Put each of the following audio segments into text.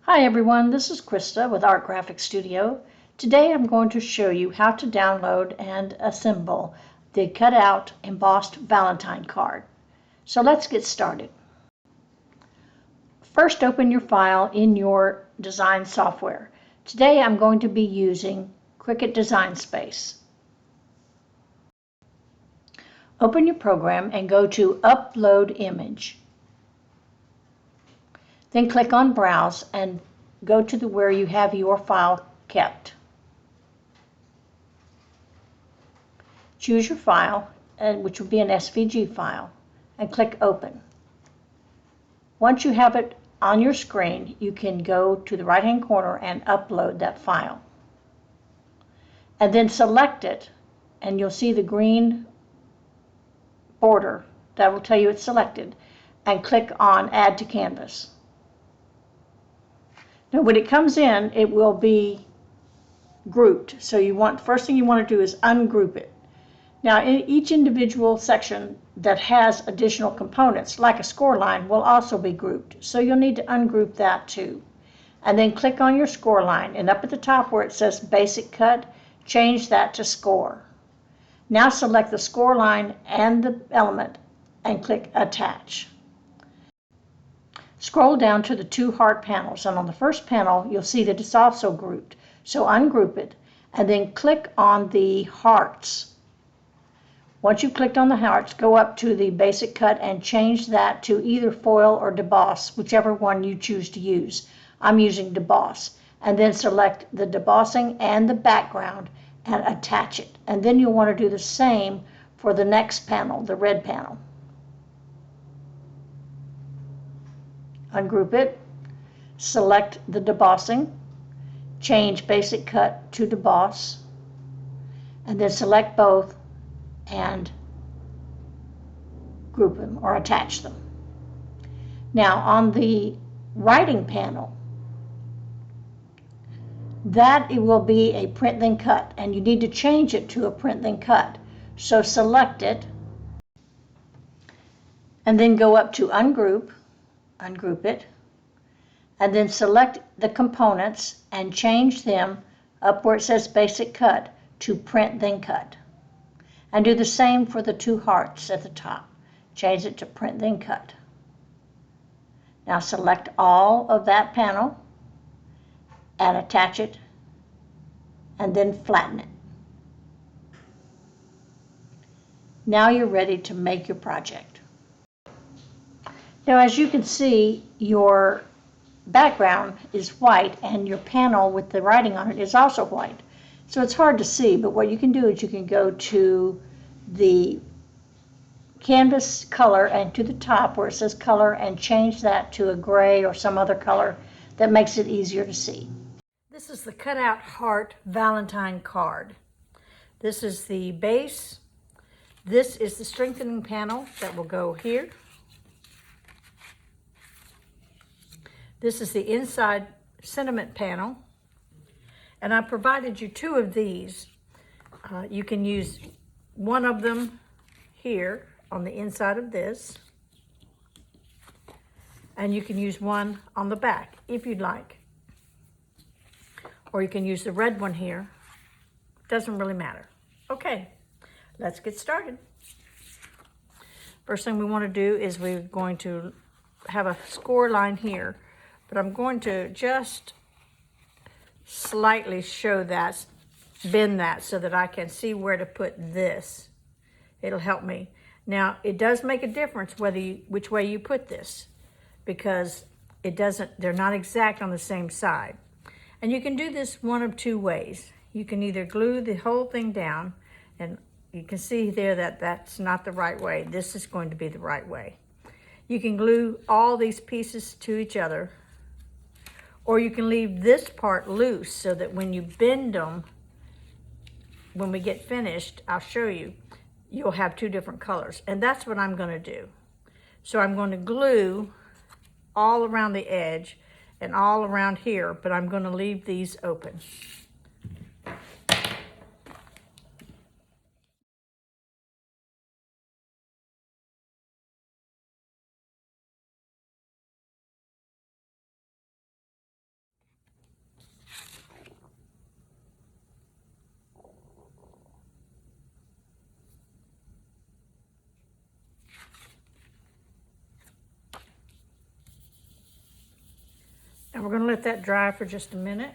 Hi everyone, this is Krista with Art Graphic Studio. Today I'm going to show you how to download and assemble the Cutout Embossed Valentine card. So let's get started. First, open your file in your design software. Today I'm going to be using Cricut Design Space. Open your program and go to Upload Image. Then click on Browse and go to where you have your file kept. Choose your file, which will be an SVG file, and click Open. Once you have it on your screen, you can go to the right-hand corner and upload that file. And then select it, and you'll see the green border that will tell you it's selected, and click on Add to Canvas. Now when it comes in, it will be grouped. So first thing you want to do is ungroup it. Now each individual section that has additional components, like a score line, will also be grouped. So you'll need to ungroup that too. And then click on your score line, and up at the top where it says Basic Cut, change that to Score. Now select the score line and the element and click Attach. Scroll down to the two heart panels, and on the first panel you'll see that it's also grouped. So ungroup it and then click on the hearts. Once you've clicked on the hearts, go up to the Basic Cut and change that to either foil or deboss, whichever one you choose to use. I'm using deboss. And then select the debossing and the background and attach it. And then you'll want to do the same for the next panel, the red panel. Ungroup it, select the debossing, change Basic Cut to deboss, and then select both and group them or attach them. Now on the writing panel, it will be a print then cut, and you need to change it to a print then cut. So select it and then go up to ungroup it, and then select the components and change them up where it says Basic Cut to Print Then Cut. And do the same for the two hearts at the top. Change it to Print Then Cut. Now select all of that panel and attach it, and then flatten it. Now you're ready to make your project. Now as you can see, your background is white and your panel with the writing on it is also white. So it's hard to see, but what you can do is you can go to the canvas color and to the top where it says color and change that to a gray or some other color that makes it easier to see. This is the Cutout Heart Valentine card. This is the base. This is the strengthening panel that will go here. This is the inside sentiment panel. And I provided you two of these. You can use one of them here on the inside of this. And you can use one on the back if you'd like. Or you can use the red one here. Doesn't really matter. Okay, let's get started. First thing we want to do is we're going to have a score line here. But I'm going to just slightly show that, bend that so that I can see where to put this. It'll help me. Now, it does make a difference which way you put this, because they're not exact on the same side. And you can do this one of two ways. You can either glue the whole thing down, and you can see there that that's not the right way. This is going to be the right way. You can glue all these pieces to each other, or you can leave this part loose so that when you bend them, when we get finished, I'll show you, you'll have two different colors. And that's what I'm going to do. So I'm going to glue all around the edge and all around here, but I'm going to leave these open. And we're going to let that dry for just a minute.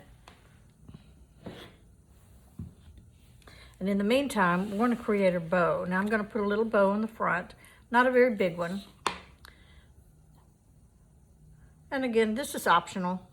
And in the meantime, we're going to create a bow. Now I'm going to put a little bow in the front, not a very big one. And again, this is optional.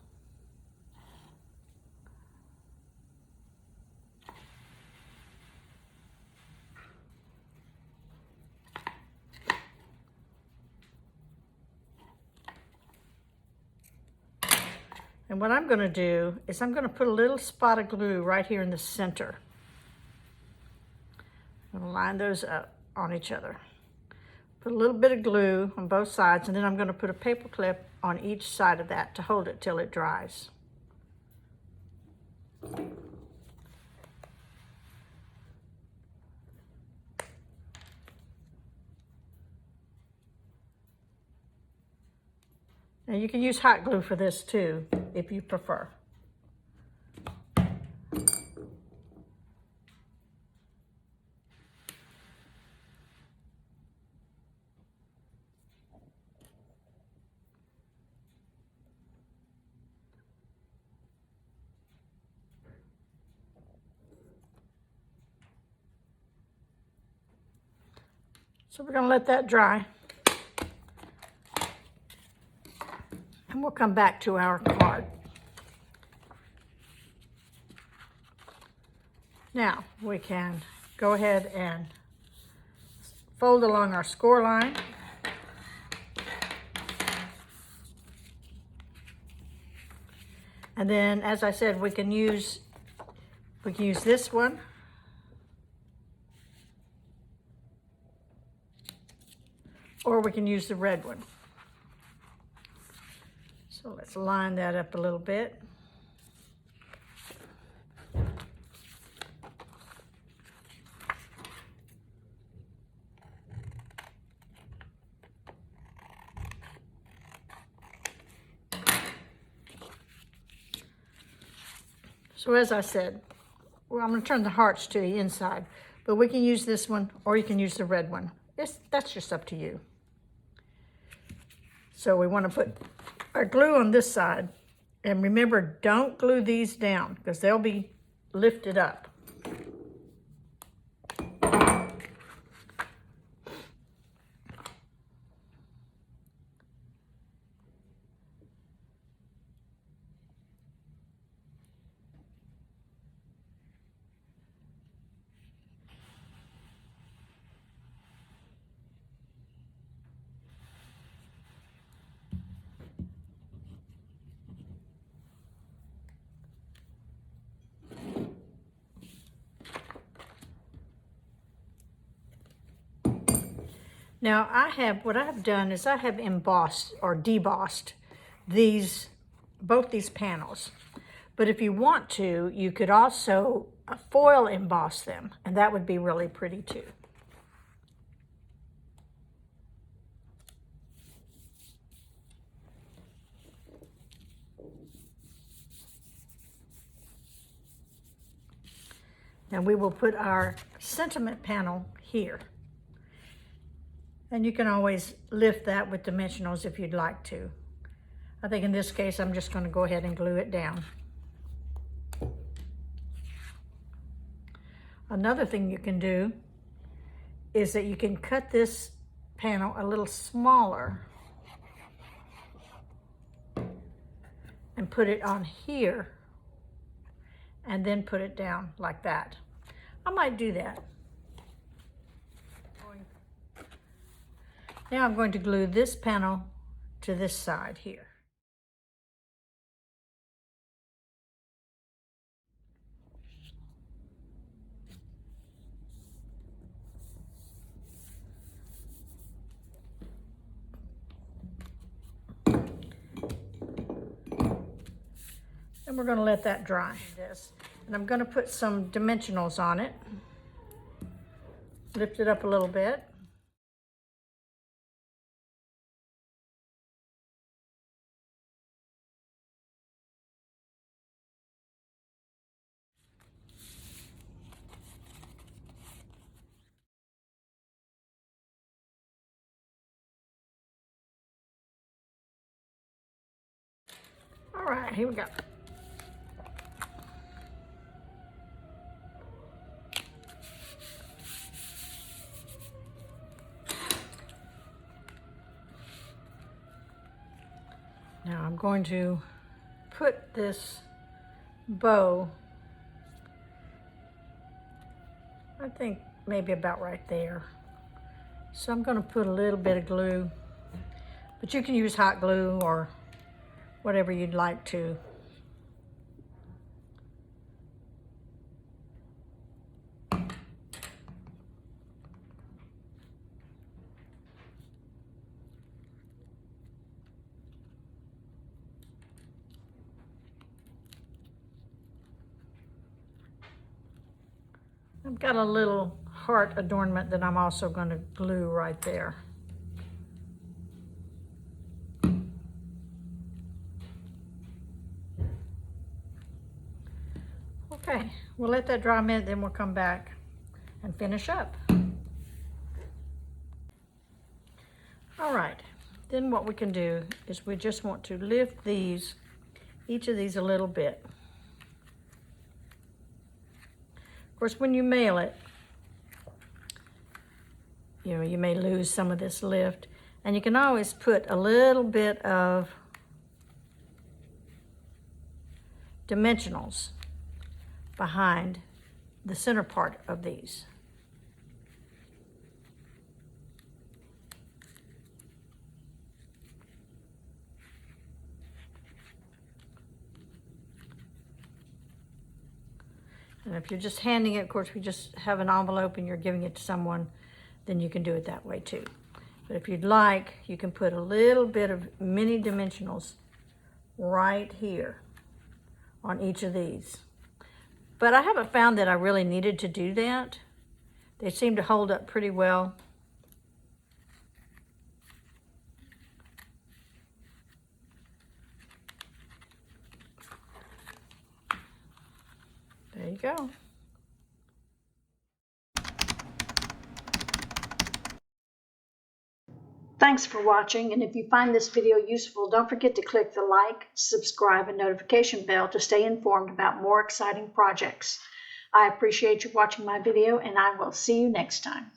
And what I'm going to do is I'm going to put a little spot of glue right here in the center. I'm going to line those up on each other. Put a little bit of glue on both sides, and then I'm going to put a paper clip on each side of that to hold it till it dries. Now you can use hot glue for this too, if you prefer. So we're going to let that dry. And we'll come back to our card. Now we can go ahead and fold along our score line. And then, as I said, we can use this one. Or we can use the red one. So let's line that up a little bit. So as I said, well, I'm going to turn the hearts to the inside, but we can use this one or you can use the red one. That's just up to you. So we want to put our glue on this side, and remember, don't glue these down because they'll be lifted up. Now what I've done is I have embossed or debossed both these panels. But if you want to, you could also foil emboss them, and that would be really pretty too. Now we will put our sentiment panel here. And you can always lift that with dimensionals if you'd like to. I think in this case, I'm just going to go ahead and glue it down. Another thing you can do is that you can cut this panel a little smaller and put it on here and then put it down like that. I might do that. Now I'm going to glue this panel to this side here. And we're going to let that dry. And I'm going to put some dimensionals on it. Lift it up a little bit. All right, here we go. Now I'm going to put this bow, I think maybe about right there. So I'm going to put a little bit of glue, but you can use hot glue or whatever you'd like to. I've got a little heart adornment that I'm also going to glue right there. Okay, we'll let that dry a minute, then we'll come back and finish up. All right, then what we can do is we just want to lift these, each of these a little bit. Of course, when you mail it, you know, you may lose some of this lift, and you can always put a little bit of dimensionals behind the center part of these. And if you're just handing it, of course, if you just have an envelope and you're giving it to someone, then you can do it that way too. But if you'd like, you can put a little bit of mini dimensionals right here on each of these. But I haven't found that I really needed to do that. They seem to hold up pretty well. There you go. Thanks for watching, and if you find this video useful, don't forget to click the like, subscribe, and notification bell to stay informed about more exciting projects. I appreciate you watching my video, and I will see you next time.